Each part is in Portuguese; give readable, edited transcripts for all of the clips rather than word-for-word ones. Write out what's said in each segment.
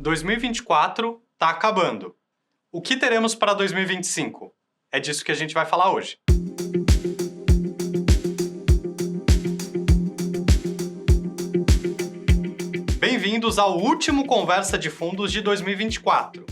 2024 está acabando. O que teremos para 2025? É disso que a gente vai falar hoje. Bem-vindos ao último Conversa de Fundos de 2024.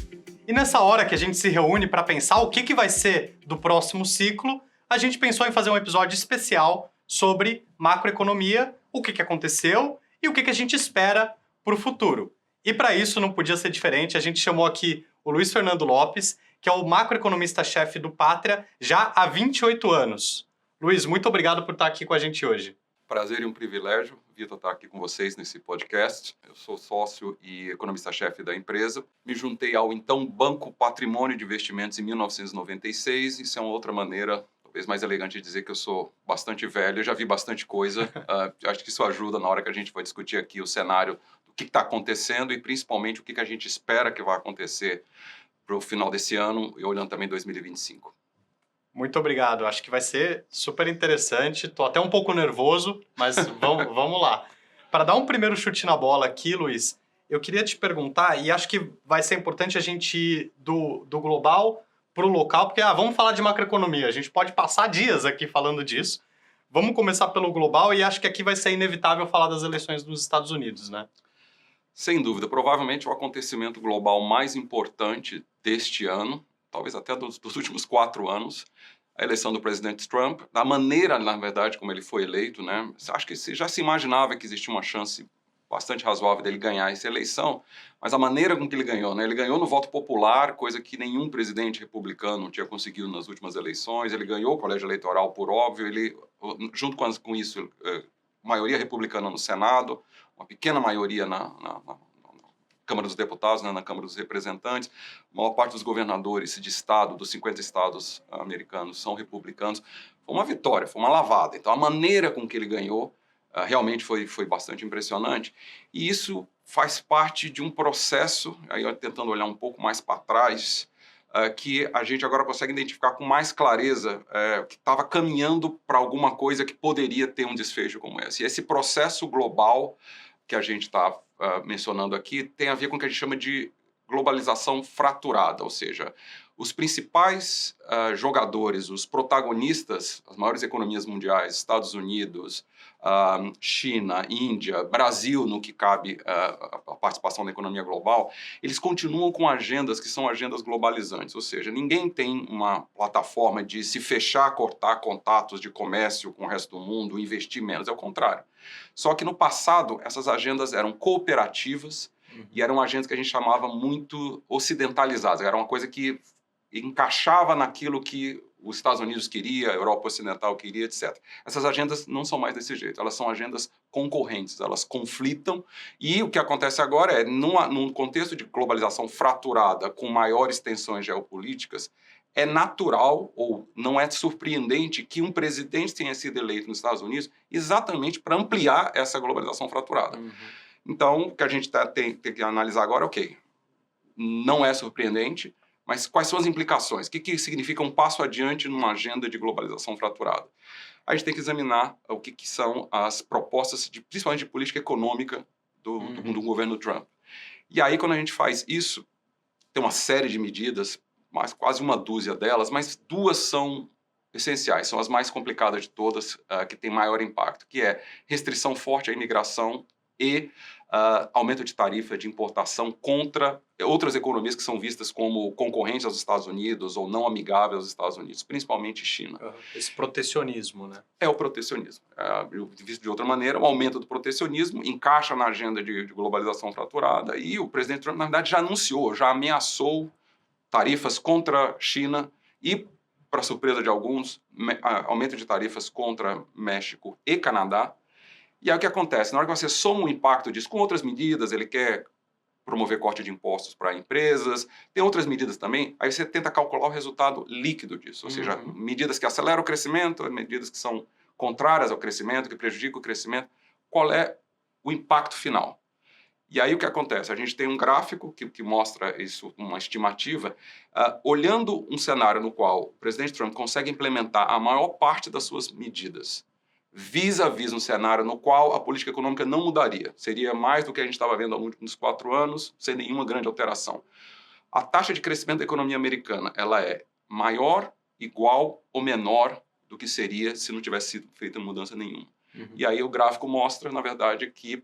E nessa hora que a gente se reúne para pensar o que vai ser do próximo ciclo, a gente pensou em fazer um episódio especial sobre macroeconomia, o que aconteceu e o que a gente espera para o futuro. E para isso não podia ser diferente, a gente chamou aqui o Luiz Fernando Lopes, que é o macroeconomista-chefe do Pátria já há 28 anos. Luiz, muito obrigado por estar aqui com a gente hoje. Prazer e um privilégio, Vitor, estar aqui com vocês nesse podcast. Eu sou sócio e economista-chefe da empresa. Me juntei ao então Banco Patrimônio de Investimentos em 1996. Isso é uma outra maneira, talvez mais elegante, de dizer que eu sou bastante velho. Eu já vi bastante coisa. Acho que isso ajuda na hora que a gente vai discutir aqui o cenário do que está acontecendo e principalmente o que a gente espera que vai acontecer para o final desse ano e olhando também 2025. Muito obrigado, acho que vai ser super interessante. Estou até um pouco nervoso, mas vamos lá. Para dar um primeiro chute na bola aqui, Luiz, eu queria te perguntar, e acho que vai ser importante a gente ir do global para o local, porque vamos falar de macroeconomia, a gente pode passar dias aqui falando disso. Vamos começar pelo global e acho que aqui vai ser inevitável falar das eleições dos Estados Unidos, né? Sem dúvida, provavelmente o acontecimento global mais importante deste ano, talvez até dos últimos 4 anos, a eleição do presidente Trump, da maneira, na verdade, como ele foi eleito, né? Acho que já se imaginava que existia uma chance bastante razoável dele ganhar essa eleição, mas a maneira com que ele ganhou, né? Ele ganhou no voto popular, coisa que nenhum presidente republicano tinha conseguido nas últimas eleições. Ele ganhou o colégio eleitoral, por óbvio. Ele, junto com isso, maioria republicana no Senado, uma pequena maioria na Câmara dos Deputados, né, na Câmara dos Representantes. A maior parte dos governadores de estado, dos 50 estados americanos, são republicanos. Foi uma vitória, foi uma lavada. Então, a maneira com que ele ganhou realmente foi bastante impressionante. E isso faz parte de um processo, aí tentando olhar um pouco mais para trás, que a gente agora consegue identificar com mais clareza que estava caminhando para alguma coisa que poderia ter um desfecho como esse. E esse processo global que a gente está mencionando aqui tem a ver com o que a gente chama de globalização fraturada, ou seja, os principais jogadores, os protagonistas, as maiores economias mundiais, Estados Unidos, China, Índia, Brasil, no que cabe a participação da economia global, eles continuam com agendas que são agendas globalizantes, ou seja, ninguém tem uma plataforma de se fechar, cortar contatos de comércio com o resto do mundo, investir menos, é o contrário. Só que no passado, essas agendas eram cooperativas e eram agendas que a gente chamava muito ocidentalizadas, era uma coisa que encaixava naquilo que os Estados Unidos queria, a Europa Ocidental queria, etc. Essas agendas não são mais desse jeito, elas são agendas concorrentes, elas conflitam, e o que acontece agora é, num contexto de globalização fraturada, com maiores tensões geopolíticas, é natural, ou não é surpreendente, que um presidente tenha sido eleito nos Estados Unidos exatamente para ampliar essa globalização fraturada. Então, o que a gente tem que analisar agora, ok, não é surpreendente, mas quais são as implicações? O que significa um passo adiante numa agenda de globalização fraturada? A gente tem que examinar o que são as propostas, principalmente de política econômica do governo Trump. E aí, quando a gente faz isso, tem uma série de medidas, quase uma dúzia delas, mas 2 são essenciais, são as mais complicadas de todas, que têm maior impacto, que é restrição forte à imigração e aumento de tarifa de importação contra outras economias que são vistas como concorrentes aos Estados Unidos ou não amigáveis aos Estados Unidos, principalmente China. Esse protecionismo, né? É o protecionismo. Visto de outra maneira, o aumento do protecionismo encaixa na agenda de globalização fraturada e o presidente Trump, na verdade, já anunciou, já ameaçou tarifas contra a China e, para surpresa de alguns, aumento de tarifas contra México e Canadá. E aí o que acontece? Na hora que você soma o impacto disso com outras medidas, ele quer promover corte de impostos para empresas, tem outras medidas também, aí você tenta calcular o resultado líquido disso, ou seja, medidas que aceleram o crescimento, medidas que são contrárias ao crescimento, que prejudicam o crescimento, qual é o impacto final? E aí o que acontece? A gente tem um gráfico que mostra isso, uma estimativa, olhando um cenário no qual o presidente Trump consegue implementar a maior parte das suas medidas, vis-a-vis um cenário no qual a política econômica não mudaria. Seria mais do que a gente estava vendo ao longo dos 4 anos, sem nenhuma grande alteração. A taxa de crescimento da economia americana ela é maior, igual ou menor do que seria se não tivesse sido feita mudança nenhuma. E aí o gráfico mostra, na verdade, que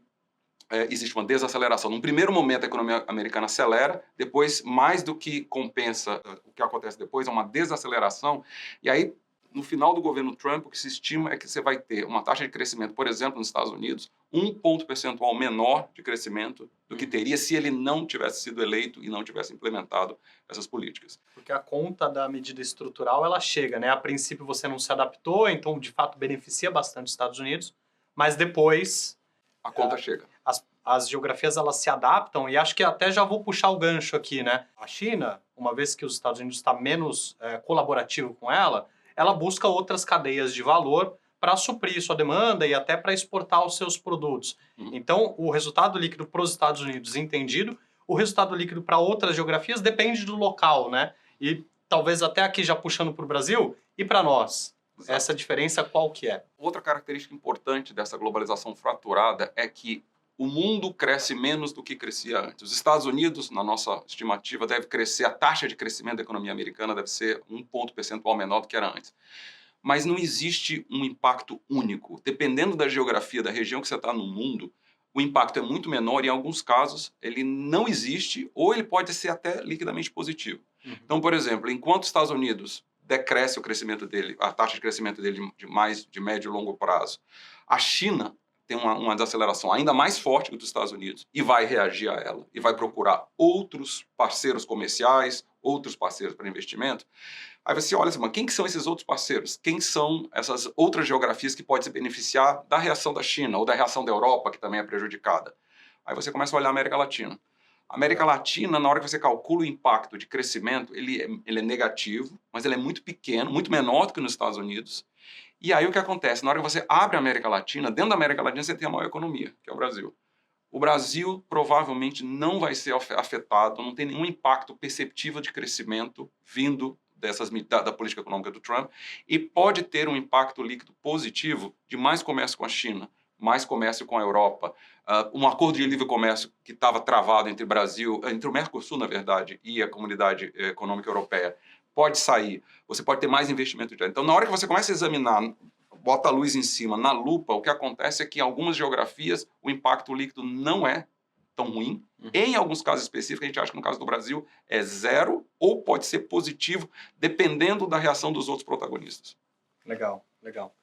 existe uma desaceleração. Num primeiro momento, a economia americana acelera, depois, mais do que compensa o que acontece depois, é uma desaceleração. E aí, no final do governo Trump, o que se estima é que você vai ter uma taxa de crescimento, por exemplo, nos Estados Unidos, 1 ponto percentual menor de crescimento do que teria se ele não tivesse sido eleito e não tivesse implementado essas políticas. Porque a conta da medida estrutural, ela chega, né? A princípio você não se adaptou, então de fato beneficia bastante os Estados Unidos, mas depois A conta chega. As geografias elas se adaptam e acho que até já vou puxar o gancho aqui, né? A China, uma vez que os Estados Unidos está menos colaborativo com ela busca outras cadeias de valor para suprir sua demanda e até para exportar os seus produtos. Então, o resultado líquido para os Estados Unidos, entendido, o resultado líquido para outras geografias depende do local, né? E talvez até aqui já puxando para o Brasil e para nós. Exato. Essa diferença qual que é? Outra característica importante dessa globalização fraturada é que o mundo cresce menos do que crescia antes. Os Estados Unidos, na nossa estimativa, deve crescer, a taxa de crescimento da economia americana deve ser 1 ponto percentual menor do que era antes. Mas não existe um impacto único. Dependendo da geografia, da região que você está no mundo, o impacto é muito menor e, em alguns casos, ele não existe ou ele pode ser até liquidamente positivo. Então, por exemplo, enquanto os Estados Unidos decresce o crescimento dele, a taxa de crescimento dele de médio e longo prazo, a China tem uma desaceleração ainda mais forte que dos Estados Unidos e vai reagir a ela e vai procurar outros parceiros comerciais, outros parceiros para investimento. Aí você olha assim, mas quem que são esses outros parceiros? Quem são essas outras geografias que podem se beneficiar da reação da China ou da reação da Europa, que também é prejudicada? Aí você começa a olhar a América Latina. A América Latina, na hora que você calcula o impacto de crescimento, ele é negativo, mas ele é muito pequeno, muito menor do que nos Estados Unidos. E aí o que acontece? Na hora que você abre a América Latina, dentro da América Latina você tem a maior economia, que é o Brasil. O Brasil provavelmente não vai ser afetado, não tem nenhum impacto perceptível de crescimento vindo da política econômica do Trump e pode ter um impacto líquido positivo de mais comércio com a China, mais comércio com a Europa, um acordo de livre comércio que estava travado entre o Mercosul, na verdade, e a Comunidade Econômica Europeia, pode sair, você pode ter mais investimento direto. Então, na hora que você começa a examinar, bota a luz em cima, na lupa, o que acontece é que em algumas geografias o impacto líquido não é tão ruim. Em alguns casos específicos, a gente acha que no caso do Brasil é 0 ou pode ser positivo, dependendo da reação dos outros protagonistas. Legal, legal.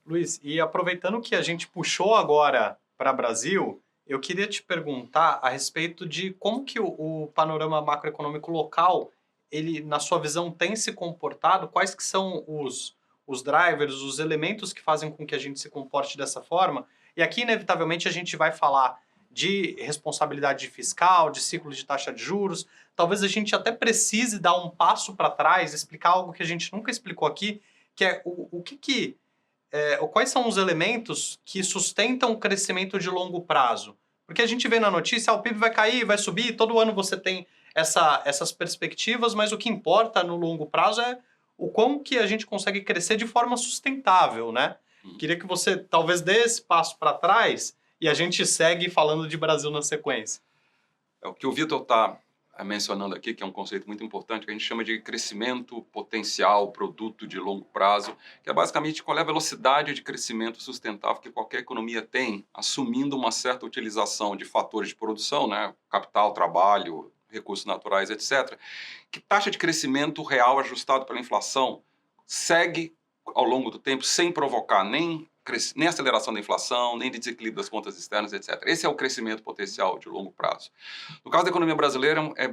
Luiz, e aproveitando que a gente puxou agora para o Brasil, eu queria te perguntar a respeito de como que o panorama macroeconômico local, ele, na sua visão, tem se comportado, quais que são os drivers, os elementos que fazem com que a gente se comporte dessa forma. E aqui, inevitavelmente, a gente vai falar de responsabilidade fiscal, de ciclo de taxa de juros. Talvez a gente até precise dar um passo para trás, explicar algo que a gente nunca explicou aqui, que é quais são os elementos que sustentam o crescimento de longo prazo. Porque a gente vê na notícia, o PIB vai cair, vai subir, todo ano você tem essas perspectivas, mas o que importa no longo prazo é o quão que a gente consegue crescer de forma sustentável, né? Queria que você talvez dê esse passo para trás e a gente segue falando de Brasil na sequência. O que o Vitor está mencionando aqui, que é um conceito muito importante, que a gente chama de crescimento potencial, produto de longo prazo, que é basicamente qual é a velocidade de crescimento sustentável que qualquer economia tem, assumindo uma certa utilização de fatores de produção, né? Capital, trabalho, recursos naturais, etc. Que taxa de crescimento real ajustado pela inflação segue ao longo do tempo sem provocar nem aceleração da inflação, nem de desequilíbrio das contas externas, etc. Esse é o crescimento potencial de longo prazo. No caso da economia brasileira, é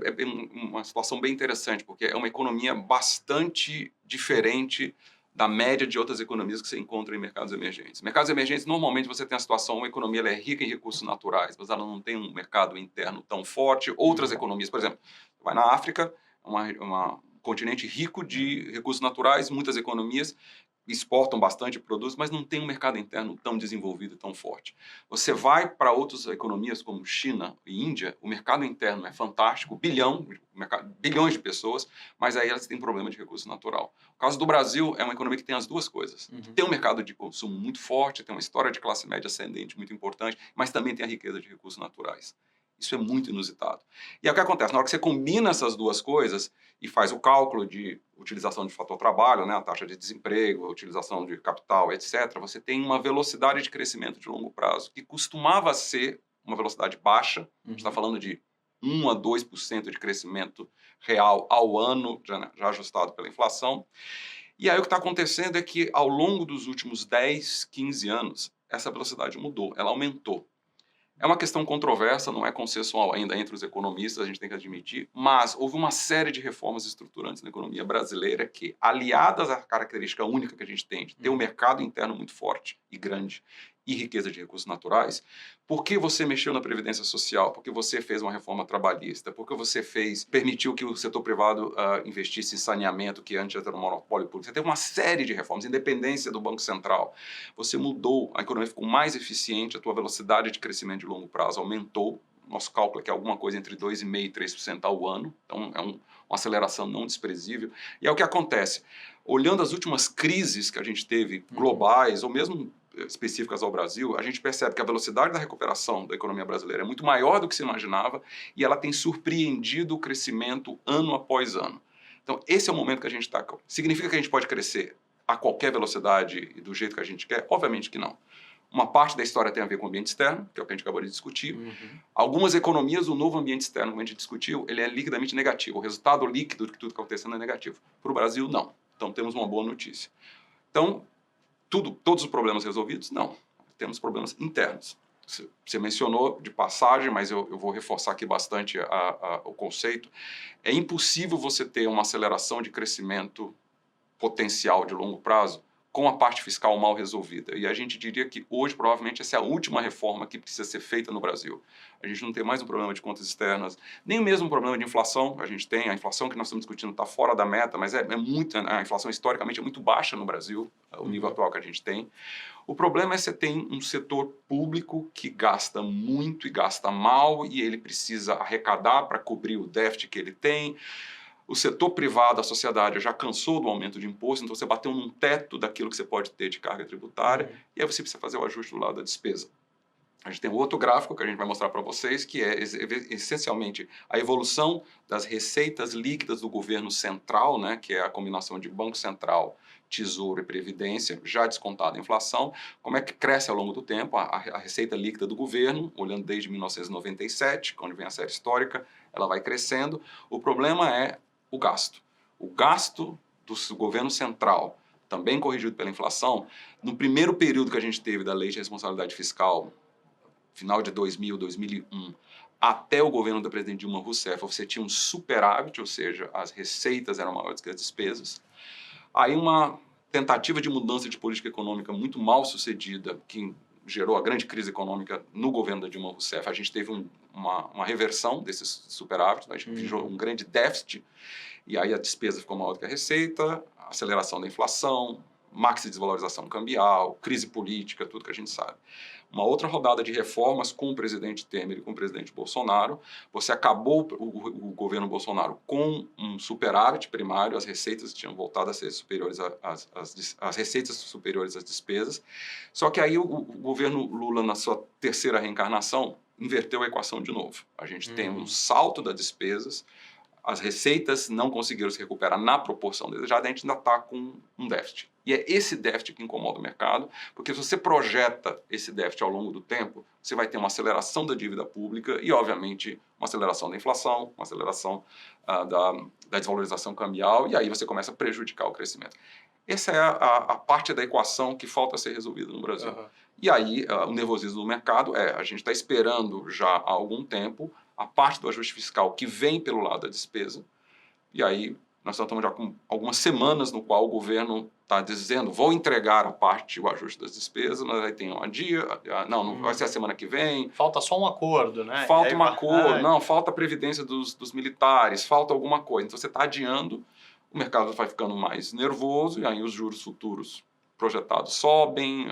uma situação bem interessante, porque é uma economia bastante diferente da média de outras economias que você encontra em mercados emergentes. Mercados emergentes, normalmente, você tem a situação, uma economia ela é rica em recursos naturais, mas ela não tem um mercado interno tão forte. Outras economias, por exemplo, vai na África, um continente rico de recursos naturais, muitas economias, exportam bastante produtos, mas não tem um mercado interno tão desenvolvido e tão forte. Você vai para outras economias como China e Índia, o mercado interno é fantástico, bilhões de pessoas, mas aí elas têm problema de recurso natural. O caso do Brasil é uma economia que tem as duas coisas. Tem um mercado de consumo muito forte, tem uma história de classe média ascendente muito importante, mas também tem a riqueza de recursos naturais. Isso é muito inusitado. E aí o que acontece? Na hora que você combina essas duas coisas e faz o cálculo de utilização de fator trabalho, né, a taxa de desemprego, a utilização de capital, etc., você tem uma velocidade de crescimento de longo prazo que costumava ser uma velocidade baixa, a gente está falando de 1 a 2% de crescimento real ao ano, já ajustado pela inflação. E aí o que está acontecendo é que ao longo dos últimos 10, 15 anos, essa velocidade mudou, ela aumentou. É uma questão controversa, não é consensual ainda entre os economistas, a gente tem que admitir, mas houve uma série de reformas estruturantes na economia brasileira que, aliadas à característica única que a gente tem de ter um mercado interno muito forte e grande e riqueza de recursos naturais, porque você mexeu na Previdência Social, porque você fez uma reforma trabalhista, porque você permitiu que o setor privado investisse em saneamento, que antes era um monopólio público. Você teve uma série de reformas, independência do Banco Central. Você mudou, a economia ficou mais eficiente, a tua velocidade de crescimento de longo prazo aumentou. Nosso cálculo é que é alguma coisa entre 2,5% e 3% ao ano, então é uma aceleração não desprezível. E é o que acontece. Olhando as últimas crises que a gente teve, globais, ou mesmo específicas ao Brasil, a gente percebe que a velocidade da recuperação da economia brasileira é muito maior do que se imaginava e ela tem surpreendido o crescimento ano após ano. Então, esse é o momento que a gente está. Significa que a gente pode crescer a qualquer velocidade e do jeito que a gente quer? Obviamente que não. Uma parte da história tem a ver com o ambiente externo, que é o que a gente acabou de discutir. Algumas economias, o novo ambiente externo, como a gente discutiu, ele é liquidamente negativo. O resultado líquido de tudo que está acontecendo é negativo. Para o Brasil, não. Então, temos uma boa notícia. Então, todos os problemas resolvidos? Não. Temos problemas internos. Você mencionou de passagem, mas eu vou reforçar aqui bastante o conceito. É impossível você ter uma aceleração de crescimento potencial de longo prazo com a parte fiscal mal resolvida. E a gente diria que hoje, provavelmente, essa é a última reforma que precisa ser feita no Brasil. A gente não tem mais um problema de contas externas, nem mesmo um problema de inflação. A gente tem, a inflação que nós estamos discutindo está fora da meta, mas a inflação historicamente é muito baixa no Brasil, o nível atual que a gente tem. O problema é que você tem um setor público que gasta muito e gasta mal, e ele precisa arrecadar para cobrir o déficit que ele tem. O setor privado, a sociedade, já cansou do aumento de imposto, então você bateu num teto daquilo que você pode ter de carga tributária, e aí você precisa fazer o ajuste do lado da despesa. A gente tem um outro gráfico que a gente vai mostrar para vocês, que é essencialmente a evolução das receitas líquidas do governo central, né, que é a combinação de Banco Central, Tesouro e Previdência, já descontada a inflação, como é que cresce ao longo do tempo a receita líquida do governo, olhando desde 1997, onde vem a série histórica, ela vai crescendo. O problema é o gasto. O gasto do governo central, também corrigido pela inflação, no primeiro período que a gente teve da Lei de Responsabilidade Fiscal, final de 2000, 2001, até o governo da presidente Dilma Rousseff, você tinha um superávit, ou seja, as receitas eram maiores que as despesas. Aí uma tentativa de mudança de política econômica muito mal sucedida, que gerou a grande crise econômica no governo da Dilma Rousseff. A gente teve uma reversão desses superávites, a gente gerou um grande déficit, e aí a despesa ficou maior do que a receita, aceleração da inflação, maxi desvalorização cambial, crise política, tudo que a gente sabe. Uma outra rodada de reformas com o presidente Temer e com o presidente Bolsonaro, você acabou o governo Bolsonaro com um superávit primário, as receitas tinham voltado a ser superiores as receitas superiores às despesas, só que aí o governo Lula, na sua terceira reencarnação, inverteu a equação de novo. A gente tem um salto das despesas, as receitas não conseguiram se recuperar na proporção desejada, a gente ainda está com um déficit. E é esse déficit que incomoda o mercado, porque se você projeta esse déficit ao longo do tempo, você vai ter uma aceleração da dívida pública e, obviamente, uma aceleração da inflação, uma aceleração da desvalorização cambial, e aí você começa a prejudicar o crescimento. Essa é a parte da equação que falta ser resolvida no Brasil. E aí, o nervosismo do mercado a gente está esperando já há algum tempo a parte do ajuste fiscal que vem pelo lado da despesa, e aí nós estamos já com algumas semanas no qual o governo está dizendo, vou entregar a parte, o ajuste das despesas, mas aí tem um dia, não vai ser a semana que vem. Falta só um acordo, né? Falta um acordo, não, falta a previdência dos militares, falta alguma coisa. Então você está adiando, o mercado vai ficando mais nervoso, e aí os juros futuros projetados sobem,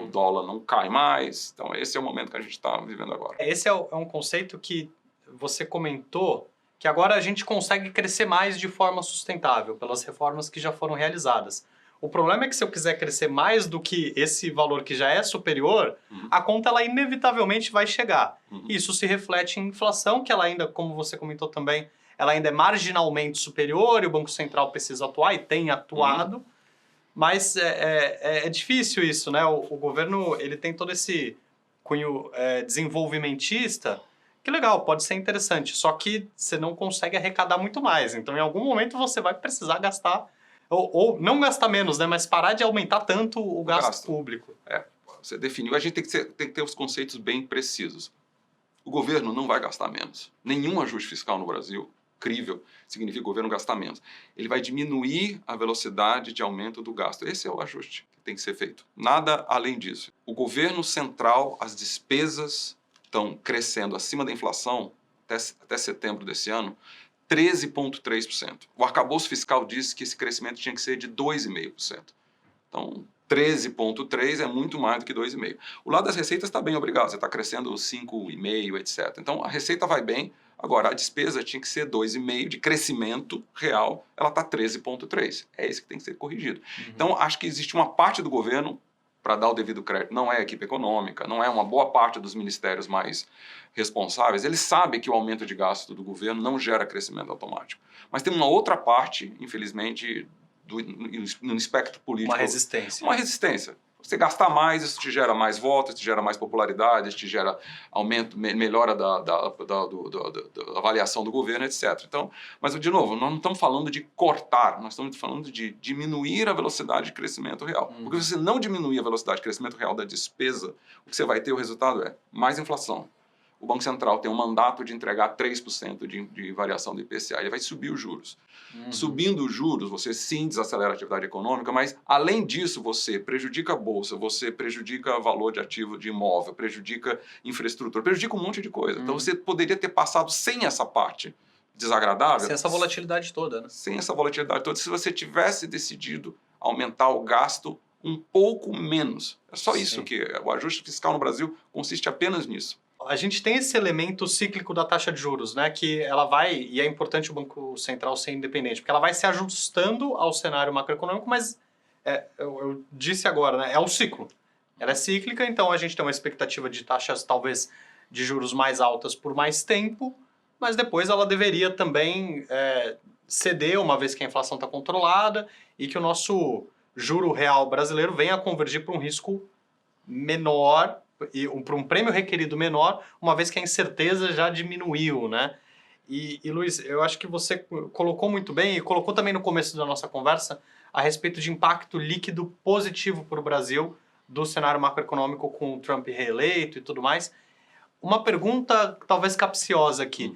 o dólar não cai mais. Então, esse é o momento que a gente está vivendo agora. Esse é um conceito que você comentou, que agora a gente consegue crescer mais de forma sustentável, pelas reformas que já foram realizadas. O problema é que se eu quiser crescer mais do que esse valor que já é superior, a conta ela inevitavelmente vai chegar. Isso se reflete em inflação, que ela ainda, como você comentou também, ela ainda é marginalmente superior e o Banco Central precisa atuar e tem atuado. Mas é difícil isso, né? O governo ele tem todo esse cunho desenvolvimentista, que legal, pode ser interessante, só que você não consegue arrecadar muito mais. Então, em algum momento, você vai precisar gastar, ou não gastar menos, né? Mas parar de aumentar tanto o gasto público. Você definiu. A gente tem que ter os conceitos bem precisos. O governo não vai gastar menos. Nenhum ajuste fiscal no Brasil, incrível, significa o governo gastar menos. Ele vai diminuir a velocidade de aumento do gasto. Esse é o ajuste que tem que ser feito. Nada além disso. O governo central, as despesas estão crescendo acima da inflação até setembro desse ano, 13,3%. O arcabouço fiscal disse que esse crescimento tinha que ser de 2,5%. Então, 13,3% é muito mais do que 2,5%. O lado das receitas está bem, obrigado. Você está crescendo 5,5%, etc. Então, a receita vai bem. Agora, a despesa tinha que ser 2,5% de crescimento real. Ela está 13,3%. É isso que tem que ser corrigido. Então, acho que existe uma parte do governo, para dar o devido crédito, não é a equipe econômica, não é uma boa parte dos ministérios mais responsáveis. Eles sabem que o aumento de gasto do governo não gera crescimento automático. Mas tem uma outra parte, infelizmente, no espectro político. Uma resistência. Você gastar mais, isso te gera mais votos, te gera mais popularidade, isso te gera aumento, melhora da avaliação do governo, etc. Então, mas, de novo, nós não estamos falando de cortar, nós estamos falando de diminuir a velocidade de crescimento real. Porque se você não diminuir a velocidade de crescimento real da despesa, o que você vai ter, o resultado é mais inflação. O Banco Central tem um mandato de entregar 3% de variação do IPCA, ele vai subir os juros. Subindo os juros, você sim desacelera a atividade econômica, mas além disso você prejudica a bolsa, você prejudica o valor de ativo de imóvel, prejudica infraestrutura, prejudica um monte de coisa. Então você poderia ter passado sem essa parte desagradável. Sem essa volatilidade toda, né? Sem essa volatilidade toda, se você tivesse decidido aumentar o gasto um pouco menos. É só isso que o ajuste fiscal no Brasil consiste apenas nisso. A gente tem esse elemento cíclico da taxa de juros, né? Que ela vai, e é importante o Banco Central ser independente, porque ela vai se ajustando ao cenário macroeconômico, mas eu disse agora, né? É um ciclo. Ela é cíclica, então a gente tem uma expectativa de taxas talvez de juros mais altas por mais tempo, mas depois ela deveria também ceder, uma vez que a inflação está controlada e que o nosso juro real brasileiro venha a convergir para um risco menor, e para um prêmio requerido menor, uma vez que a incerteza já diminuiu, né? E Luiz, eu acho que você colocou muito bem, e colocou também no começo da nossa conversa, a respeito de impacto líquido positivo para o Brasil do cenário macroeconômico com o Trump reeleito e tudo mais. Uma pergunta talvez capciosa aqui.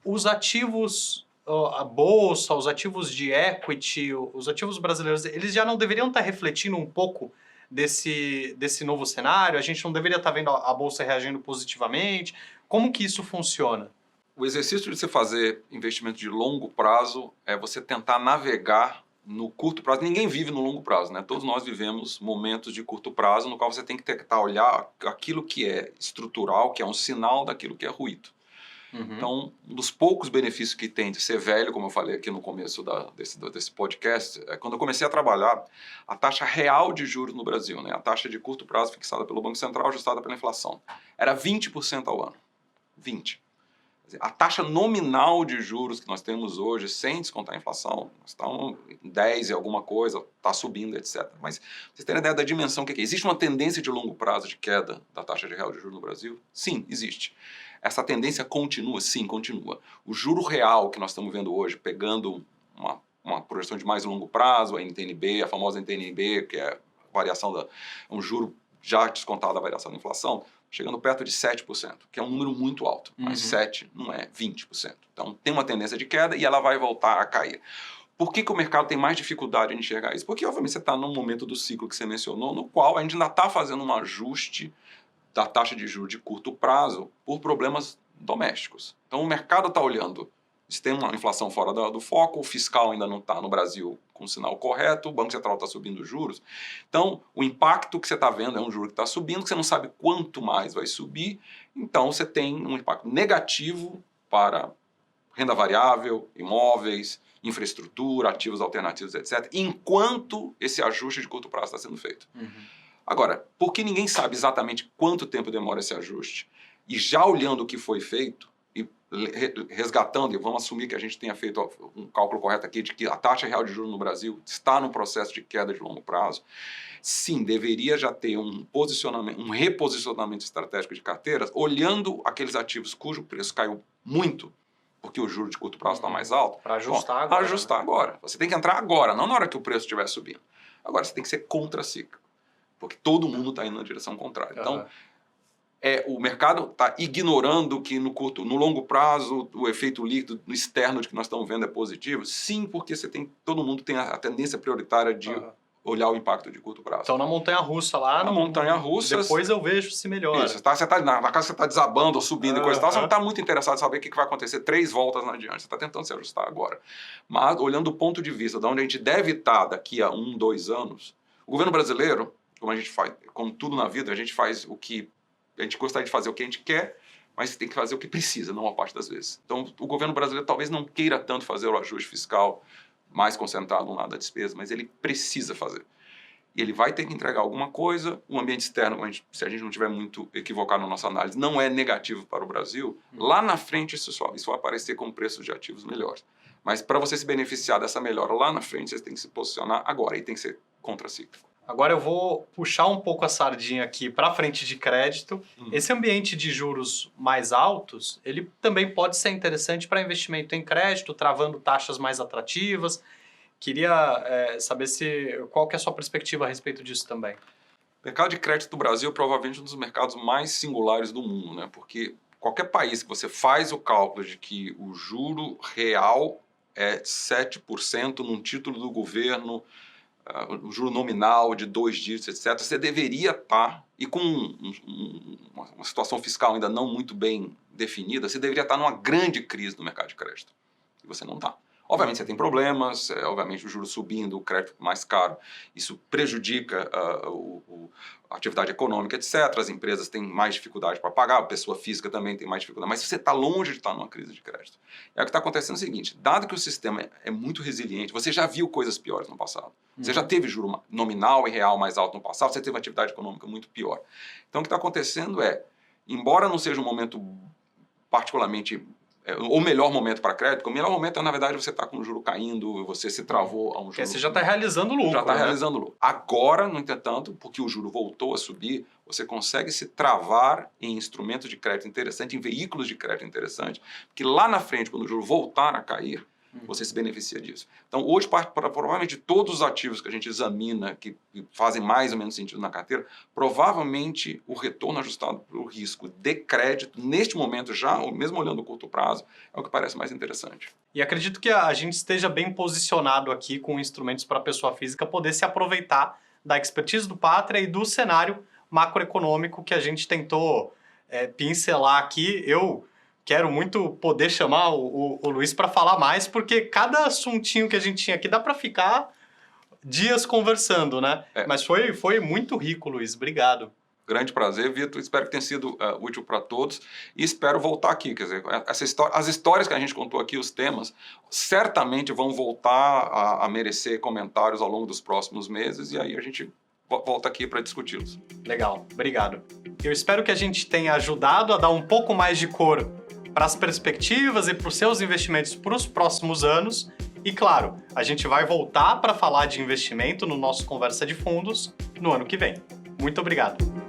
Os ativos, a bolsa, os ativos de equity, os ativos brasileiros, eles já não deveriam estar refletindo um pouco desse novo cenário? A gente não deveria estar vendo a bolsa reagindo positivamente? Como que isso funciona? O exercício de você fazer investimento de longo prazo é você tentar navegar no curto prazo. Ninguém vive no longo prazo, né? Todos nós vivemos momentos de curto prazo no qual você tem que tentar olhar aquilo que é estrutural, que é um sinal daquilo que é ruído. Então, um dos poucos benefícios que tem de ser velho, como eu falei aqui no começo desse podcast, é quando eu comecei a trabalhar, a taxa real de juros no Brasil, né, a taxa de curto prazo fixada pelo Banco Central, ajustada pela inflação, era 20% ao ano. 20%. A taxa nominal de juros que nós temos hoje, sem descontar a inflação, nós estamos em 10 e alguma coisa, está subindo, etc. Mas vocês terem ideia da dimensão que é. Existe uma tendência de longo prazo de queda da taxa de real de juros no Brasil? Sim, existe. Essa tendência continua? Sim, continua. O juro real que nós estamos vendo hoje, pegando uma projeção de mais longo prazo, a NTN-B, a famosa NTN-B, que é a variação um juro já descontado da variação da inflação, chegando perto de 7%, que é um número muito alto, mas 7% não é 20%. Então tem uma tendência de queda e ela vai voltar a cair. Por que o mercado tem mais dificuldade em enxergar isso? Porque, obviamente, você está num momento do ciclo que você mencionou, no qual a gente ainda está fazendo um ajuste da taxa de juros de curto prazo por problemas domésticos. Então o mercado está olhando Se tem uma inflação fora do foco, o fiscal ainda não está no Brasil com o sinal correto, o Banco Central está subindo os juros. Então, o impacto que você está vendo é um juro que está subindo, que você não sabe quanto mais vai subir, então você tem um impacto negativo para renda variável, imóveis, infraestrutura, ativos alternativos, etc., enquanto esse ajuste de curto prazo está sendo feito. Agora, porque ninguém sabe exatamente quanto tempo demora esse ajuste, e já olhando o que foi feito, e resgatando, e vamos assumir que a gente tenha feito um cálculo correto aqui de que a taxa real de juros no Brasil está num processo de queda de longo prazo, sim, deveria já ter um reposicionamento estratégico de carteiras, olhando aqueles ativos cujo preço caiu muito, porque o juro de curto prazo está mais alto. Para ajustar agora. Para ajustar agora. Você tem que entrar agora, não na hora que o preço estiver subindo. Agora você tem que ser contracíclico, porque todo mundo está indo na direção contrária. Então, o mercado está ignorando que no longo prazo o efeito líquido externo de que nós estamos vendo é positivo? Sim, porque todo mundo tem a tendência prioritária de olhar o impacto de curto prazo. Então, na montanha-russa lá... Na montanha-russa... Depois eu vejo se melhora. Isso, na casa você está desabando ou subindo e coisa e tal, você não está muito interessado em saber o que vai acontecer 3 voltas adiante. Você está tentando se ajustar agora. Mas, olhando do ponto de vista de onde a gente deve estar daqui a 1, 2 anos, o governo brasileiro, como a gente faz, como tudo na vida, a gente faz o que... A gente gostaria de fazer o que a gente quer, mas tem que fazer o que precisa, não a parte das vezes. Então, o governo brasileiro talvez não queira tanto fazer o ajuste fiscal mais concentrado no lado da despesa, mas ele precisa fazer. E ele vai ter que entregar alguma coisa. O ambiente externo, se a gente não estiver muito equivocado na nossa análise, não é negativo para o Brasil. Lá na frente, isso vai aparecer como preços de ativos melhores. Mas para você se beneficiar dessa melhora lá na frente, você tem que se posicionar agora e tem que ser contracíclico. Agora eu vou puxar um pouco a sardinha aqui para a frente de crédito. Esse ambiente de juros mais altos, ele também pode ser interessante para investimento em crédito, travando taxas mais atrativas. Queria saber qual que é a sua perspectiva a respeito disso também. O mercado de crédito do Brasil é provavelmente um dos mercados mais singulares do mundo, né? Porque qualquer país que você faz o cálculo de que o juro real é 7% num título do governo, o juro nominal de 2 dígitos, etc., você deveria estar, e com uma situação fiscal ainda não muito bem definida, você deveria estar numa grande crise no mercado de crédito. E você não está. Obviamente você tem problemas, obviamente o juro subindo, o crédito mais caro, isso prejudica a atividade econômica, etc. As empresas têm mais dificuldade para pagar, a pessoa física também tem mais dificuldade, mas você está longe de estar numa crise de crédito. E o que está acontecendo é o seguinte, dado que o sistema é muito resiliente, você já viu coisas piores no passado. Você já teve juro nominal e real mais alto no passado, você teve uma atividade econômica muito pior. Então o que está acontecendo embora não seja um momento particularmente... o melhor momento para crédito, o melhor momento é, na verdade, você está com o juro caindo, você se travou a um juro... Porque você já está realizando lucro. Já está realizando lucro. Agora, no entretanto, porque o juro voltou a subir, você consegue se travar em instrumentos de crédito interessante, em veículos de crédito interessante, porque lá na frente, quando o juro voltar a cair, você se beneficia disso. Então, hoje, provavelmente, todos os ativos que a gente examina, que fazem mais ou menos sentido na carteira, provavelmente o retorno ajustado pelo risco de crédito, neste momento já, mesmo olhando o curto prazo, é o que parece mais interessante. E acredito que a gente esteja bem posicionado aqui com instrumentos para a pessoa física poder se aproveitar da expertise do Pátria e do cenário macroeconômico que a gente tentou pincelar aqui. Eu quero muito poder chamar o Luiz para falar mais, porque cada assuntinho que a gente tinha aqui dá para ficar dias conversando, né? Mas foi muito rico, Luiz. Obrigado. Grande prazer, Vitor. Espero que tenha sido útil para todos e espero voltar aqui. Quer dizer, as histórias que a gente contou aqui, os temas, certamente vão voltar a merecer comentários ao longo dos próximos meses e aí a gente volta aqui para discuti-los. Legal, obrigado. Eu espero que a gente tenha ajudado a dar um pouco mais de cor para as perspectivas e para os seus investimentos para os próximos anos. E claro, a gente vai voltar para falar de investimento no nosso Conversa de Fundos no ano que vem. Muito obrigado.